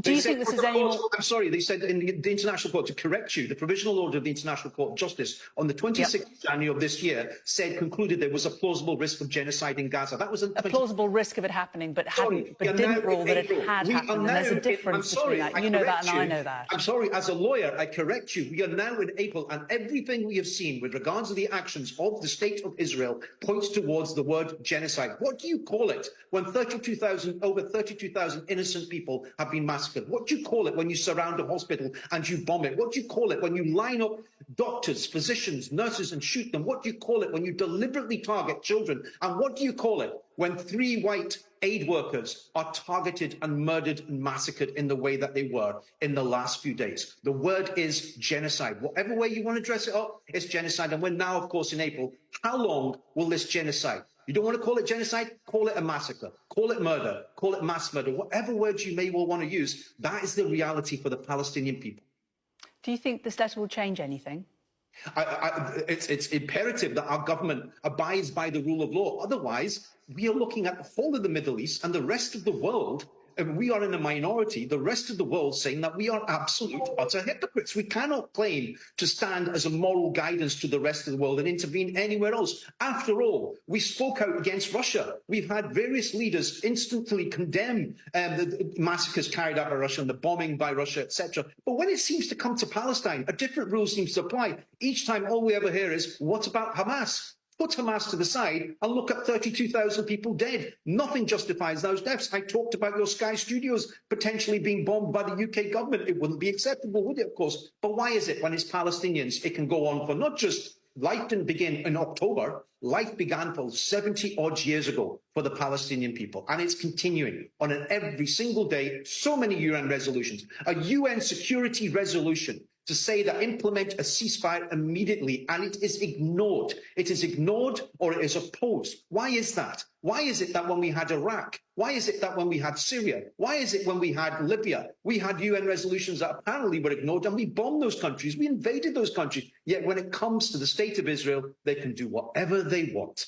Do you think this is any more? I'm sorry, they said in the International Court, to correct you, the Provisional Order of the International Court of Justice on the 26th of January of this year concluded there was a plausible risk of genocide in Gaza. That was a plausible risk of it happening, but didn't rule that it had happened. And there's a difference between that. You know that, and I know that. I'm sorry, as a lawyer, I correct you. We are now in April, and everything we have seen with regards to the actions of the State of Israel points towards the word genocide. What do you call it when over 32,000 innocent people have been massacred? What do you call it when you surround a hospital and you bomb it? What do you call it when you line up doctors, physicians, nurses and shoot them? What do you call it when you deliberately target children? And what do you call it when 3 white aid workers are targeted and murdered and massacred in the way that they were in the last few days? The word is genocide. Whatever way you want to dress it up, it's genocide. And we're now, of course, in April. How long will this genocide? You don't want to call it genocide? Call it a massacre. Call it murder. Call it mass murder. Whatever words you may well want to use, that is the reality for the Palestinian people. Do you think this letter will change anything? It's imperative that our government abides by the rule of law. Otherwise, we are looking at the whole of the Middle East and the rest of the world, and we are in a minority, the rest of the world saying that we are absolute utter hypocrites. We cannot claim to stand as a moral guidance to the rest of the world and intervene anywhere else. After all, we spoke out against Russia. We've had various leaders instantly condemn the massacres carried out by Russia and the bombing by Russia, etc. But when it seems to come to Palestine, a different rule seems to apply. Each time, all we ever hear is, what about Hamas? Put Hamas to the side and look at 32,000 people dead. Nothing justifies those deaths. I talked about your Sky Studios potentially being bombed by the UK government. It wouldn't be acceptable, would it, of course? But why is it when it's Palestinians, it can go on for not just life didn't begin in October, life began for 70 odd years ago for the Palestinian people. And it's continuing on every single day. So many UN resolutions, a UN security resolution to say that implement a ceasefire immediately, and it is ignored. It is ignored or it is opposed. Why is that? Why is it that when we had Iraq, why is it that when we had Syria, why is it when we had Libya, we had UN resolutions that apparently were ignored and we bombed those countries, we invaded those countries, yet when it comes to the state of Israel, they can do whatever they want.